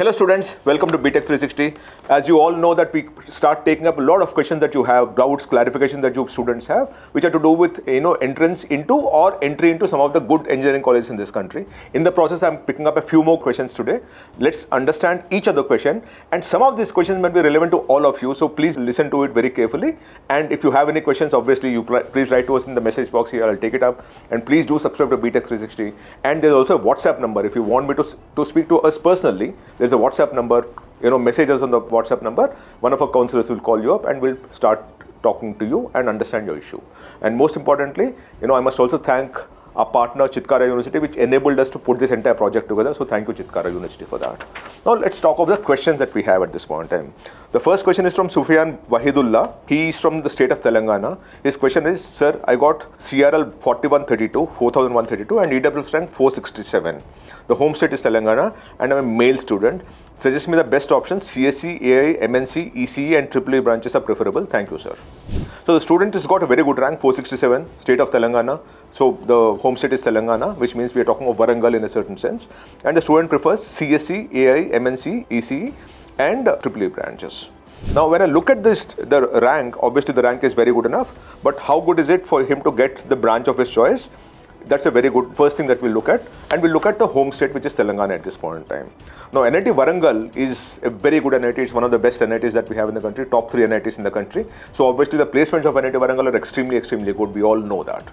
Hello students, welcome to Btech360. As you all know that we start taking up a lot of questions that you have, doubts, clarifications that you students have, which are to do with entrance into or entry into some of the good engineering colleges in this country. In the process, I'm picking up a few more questions today. Let's understand each other question, and some of these questions might be relevant to all of you, so please listen to it very carefully. And if you have any questions, obviously you please write to us in the message box here. I'll take it up, and please do subscribe to Btech360. And there's also a WhatsApp number if you want me to speak to us personally. There's a WhatsApp number, message us on the WhatsApp number. One of our counselors will call you up and we'll start talking to you and understand your issue. And most importantly, I must also thank our partner Chitkara University, which enabled us to put this entire project together. So thank you Chitkara University for that. Now let's talk of the questions that we have at this point in time. The first question is from Sufyan Wahidullah. He is from the state of Telangana. His question is, sir, I got CRL 4132 and EWS rank 467. The home state is Telangana and I'm a male student. Suggest me the best options. CSE, EEE, MNC, ECE and EEE branches are preferable. Thank you, sir. So the student has got a very good rank, 467, state of Telangana. So the home state is Telangana, which means we are talking of Warangal in a certain sense. And the student prefers CSE, EEE, MNC, ECE and EEE branches. Now when I look at the rank, obviously the rank is very good enough, but how good is it for him to get the branch of his choice? That's a very good first thing that we'll look at, and we'll look at the home state, which is Telangana at this point in time. Now NIT Warangal is a very good NIT. It's one of the best NITs that we have in the country, top 3 NITs in the country. So obviously the placements of NIT Warangal are extremely good. We all know that.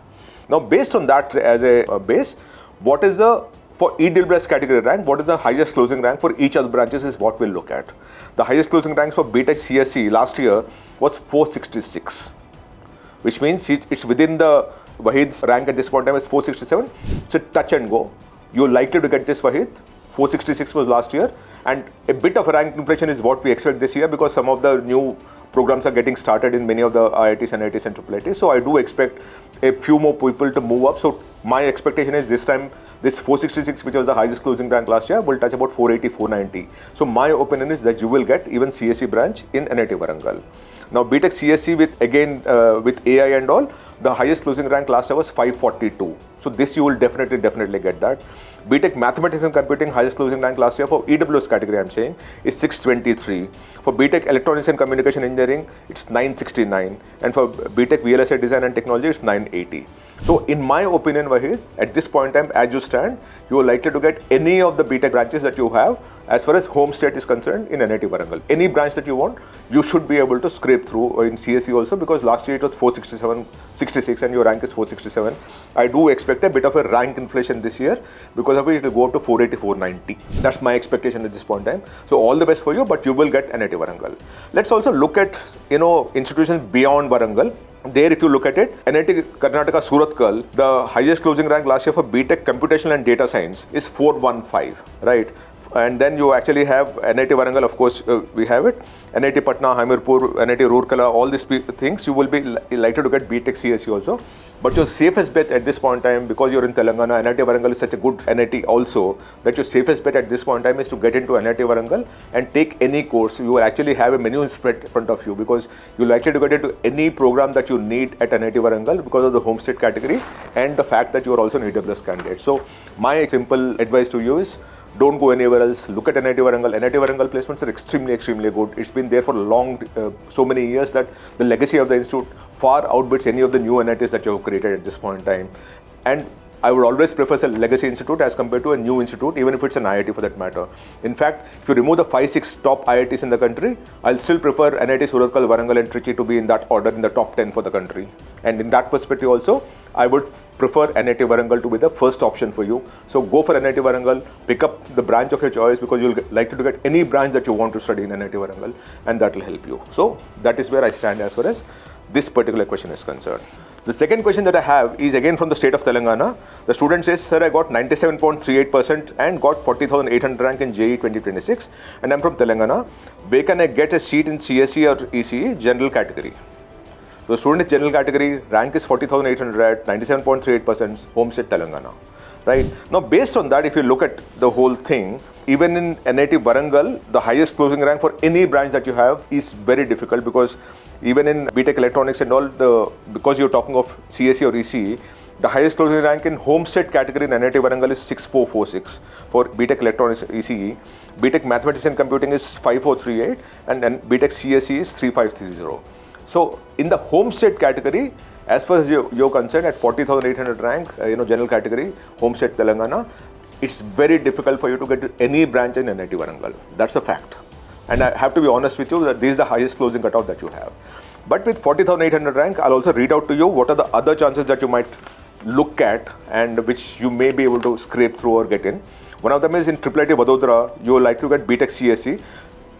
Now based on that as a base, what is for EWS category rank, what is the highest closing rank for each of the branches is what we'll look at. The highest closing ranks for Btech CSE last year was 466, which means it's within the Wahid's rank at this point in time is 467. It's a touch and go. You're likely to get this, Wahid. 466 was last year, and a bit of a rank inflation is what we expect this year because some of the new programs are getting started in many of the IITs, NITs and IIITs. So I do expect a few more people to move up. So my expectation is this time, this 466, which was the highest closing rank last year, will touch about 480, 490. So my opinion is that you will get even CSE branch in NIT Warangal. Now Btech CSE with AI and all, the highest closing rank last year was 542. So this you will definitely get that. Btech Mathematics and Computing highest closing rank last year for EWS category I'm saying is 623. For Btech Electronics and Communication Engineering it's 969, and for Btech VLSI Design and Technology it's 980. So in my opinion, Wahid, at this point in time as you stand, you are likely to get any of the Btech branches that you have as far as home state is concerned in NIT Warangal. Any branch that you want, you should be able to scrape through in CSE also, because last year it was 467, 66 and your rank is 467. I do expect a bit of a rank inflation this year. Because of it, it will go up to 480, 490. That's my expectation at this point in time. So all the best for you, but you will get NIT Warangal. Let's also look at institutions beyond Warangal. There, if you look at it, NIT Karnataka Surathkal, the highest closing rank last year for Btech Computational and Data Science is 415, right? And then you actually have NIT Warangal, of course, we have it. NIT Patna, Hamirpur, NIT Roorkela, all these things, you will be likely to get Btech CSE also. But your safest bet at this point in time, because you're in Telangana, NIT Warangal is such a good NIT also, that your safest bet at this point in time is to get into NIT Warangal and take any course. You will actually have a menu spread in front of you, because you're likely to get into any program that you need at NIT Warangal because of the home state category and the fact that you are also an EWS candidate. So my simple advice to you is, don't go anywhere else. Look at NIT Warangal. NIT Warangal placements are extremely good. It's been there for so many years that the legacy of the institute far outbids any of the new NITs that you have created at this point in time. And I would always prefer a legacy institute as compared to a new institute, even if it's an IIT for that matter. In fact, if you remove the 5-6 top IITs in the country, I'll still prefer NIT Surathkal, Warangal and Trichy to be in that order in the top 10 for the country. And in that perspective also, I would prefer NIT Warangal to be the first option for you. So go for NIT Warangal, pick up the branch of your choice, because you'll likely to get any branch that you want to study in NIT Warangal, and that will help you. So that is where I stand as far as this particular question is concerned. The second question that I have is again from the state of Telangana. The student says, sir, I got 97.38% and got 40,800 rank in JEE 2026, and I'm from Telangana. Where can I get a seat in CSE or ECE general category? So the student is general category, rank is 40,800, 97.38%, home state Telangana. Right? Now based on that, if you look at the whole thing, even in NIT Warangal, the highest closing rank for any branch that you have is very difficult, because even in Btech Electronics and all, because you're talking of CSE or ECE, The highest closing rank in home state category in NIT Warangal is 6446 for Btech Electronics ECE. Btech Mathematics and Computing is 5438 and then Btech CSE is 3530. So in the home state category, as far as you're concerned, at 40,800 rank, general category, home state Telangana, it's very difficult for you to get any branch in NIT Warangal. That's a fact. And I have to be honest with you that this is the highest closing cutoff that you have. But with 40,800 rank, I'll also read out to you what are the other chances that you might look at and which you may be able to scrape through or get in. One of them is in IIIT Vadodara, you will like to get Btech CSE.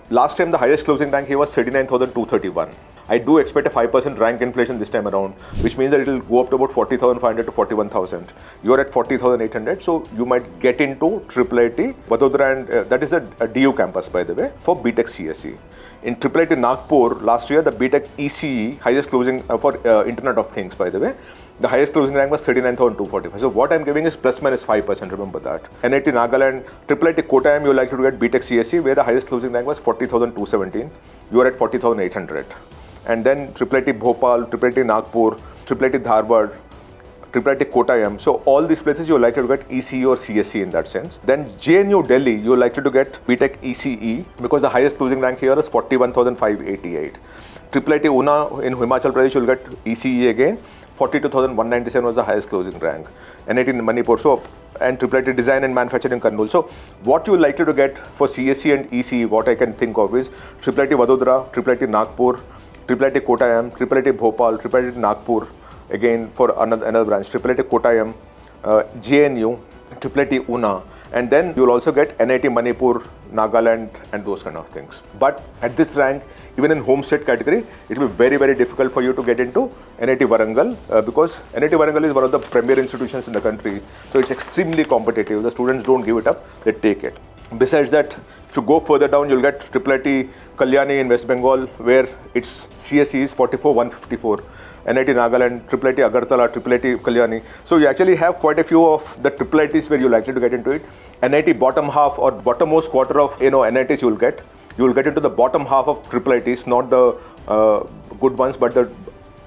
Last time the highest closing rank here was 39,231. I do expect a 5% rank inflation this time around, which means that it will go up to about 40,500 to 41,000. You are at 40,800, so you might get into IIIT Vadodara, and that is the DU campus, by the way, for Btech CSE. In IIIT Nagpur, last year, the Btech ECE, highest closing for Internet of Things, by the way, the highest closing rank was 39,245. So what I'm giving is plus minus 5%, remember that. NIT Nagaland, IIIT Kottayam, you like to get Btech CSE, where the highest closing rank was 40,217. You are at 40,800. And then IIIT Bhopal, IIIT Nagpur, IIIT Dharwad, IIIT Kottayam. So all these places you're likely to get ECE or CSE in that sense. Then JNU Delhi, you're likely to get Btech ECE because the highest closing rank here is 41,588. IIIT Una in Himachal Pradesh, you'll get ECE again. 42,197 was the highest closing rank. NIT in Manipur, so, and IIIT Design and Manufacturing Kurnool. So what you're likely to get for CSE and ECE, what I can think of is IIIT Vadodara, IIIT Nagpur, IIIT Kottayam, IIIT Bhopal, IIIT Nagpur, again for another branch, IIIT Kottayam, JNU, IIIT Una, and then you'll also get NIT Manipur, Nagaland, and those kind of things. But at this rank, even in home state category, it will be very, very difficult for you to get into NIT Warangal because NIT Warangal is one of the premier institutions in the country. So it's extremely competitive. The students don't give it up, they take it. Besides that, if you go further down, you'll get IIIT Kalyani in West Bengal, where its CSE is 44,154. NIT Nagaland, IIIT Agartala, IIIT Kalyani. So you actually have quite a few of the IIITs where you're likely to get into it. NIT bottom half or bottommost quarter of NITs you will get into the bottom half of IIITs, not the good ones, but the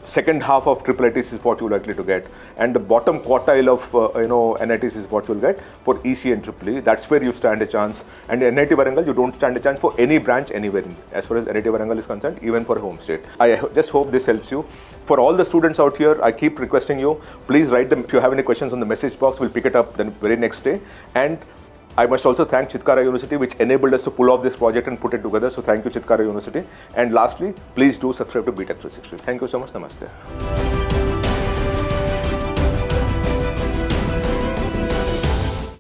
second half of IIITs is what you're likely to get, and the bottom quartile of NITs is what you'll get for ECE and EEE. That's where you stand a chance. And in NIT Warangal, you don't stand a chance for any branch anywhere as far as NIT Warangal is concerned, even for home state. I just hope this helps you. For all the students out here, I keep requesting you, please write them. If you have any questions on the message box, we'll pick it up the very next day. And I must also thank Chitkara University, which enabled us to pull off this project and put it together. So thank you, Chitkara University. And lastly, please do subscribe to Btech360. Thank you so much. Namaste.